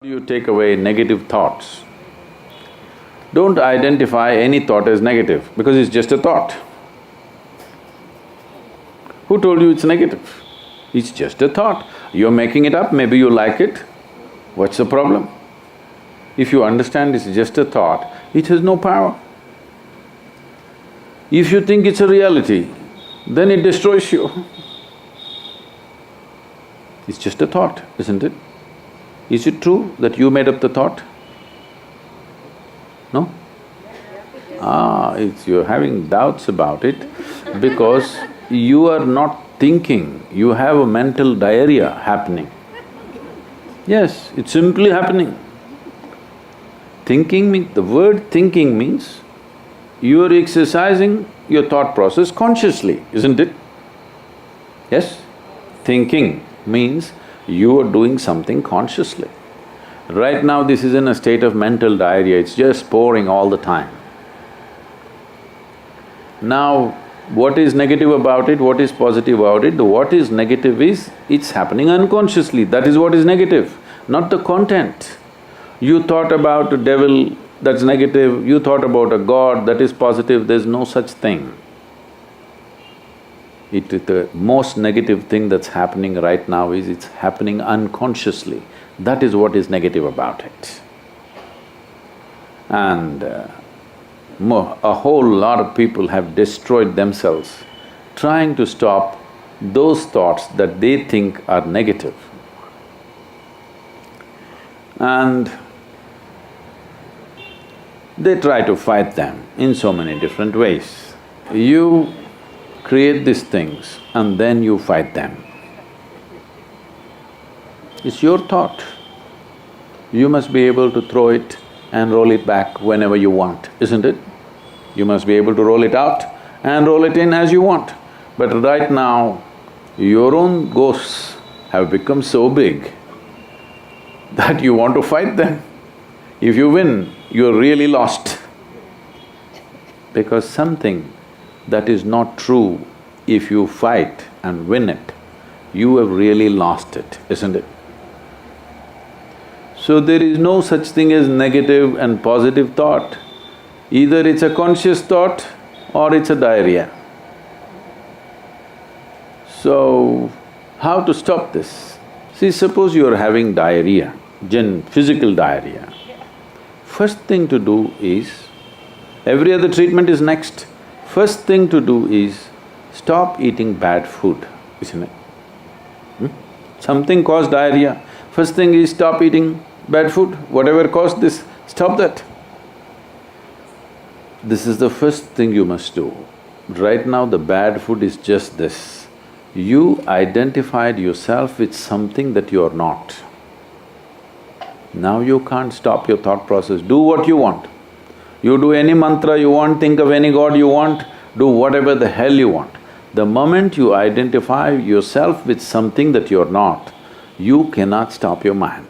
You take away negative thoughts. Don't identify any thought as negative because it's just a thought. Who told you it's negative? It's just a thought. You're making it up, maybe you like it. What's the problem? If you understand it's just a thought, it has no power. If you think it's a reality, then it destroys you. It's just a thought, isn't it? Is it true that you made up the thought? No? You're having doubts about it because you are not thinking, you have a mental diarrhea happening. Yes, it's simply happening. The word thinking means you are exercising your thought process consciously, isn't it? Yes? Thinking means you are doing something consciously. Right now this is in a state of mental diarrhea, it's just pouring all the time. Now, what is negative about it, what is positive about it? What is negative is, it's happening unconsciously, that is what is negative, not the content. You thought about a devil, that's negative, you thought about a god, that is positive, there's no such thing. The most negative thing that's happening right now is it's happening unconsciously. That is what is negative about it. And a whole lot of people have destroyed themselves trying to stop those thoughts that they think are negative. And they try to fight them in so many different ways. You create these things and then you fight them. It's your thought. You must be able to throw it and roll it back whenever you want, isn't it? You must be able to roll it out and roll it in as you want. But right now, your own ghosts have become so big that you want to fight them. If you win, you're really lost. Because something that is not true, if you fight and win it, you have really lost it, isn't it? So there is no such thing as negative and positive thought. Either it's a conscious thought or it's a diarrhea. So, how to stop this? See, suppose you are having diarrhea, physical diarrhea. First thing to do is, every other treatment is next. First thing to do is stop eating bad food, isn't it? Something caused diarrhea, first thing is stop eating bad food, whatever caused this, stop that. This is the first thing you must do. Right now the bad food is just this. You identified yourself with something that you are not. Now you can't stop your thought process, do what you want. You do any mantra you want, think of any god you want, do whatever the hell you want. The moment you identify yourself with something that you're not, you cannot stop your mind.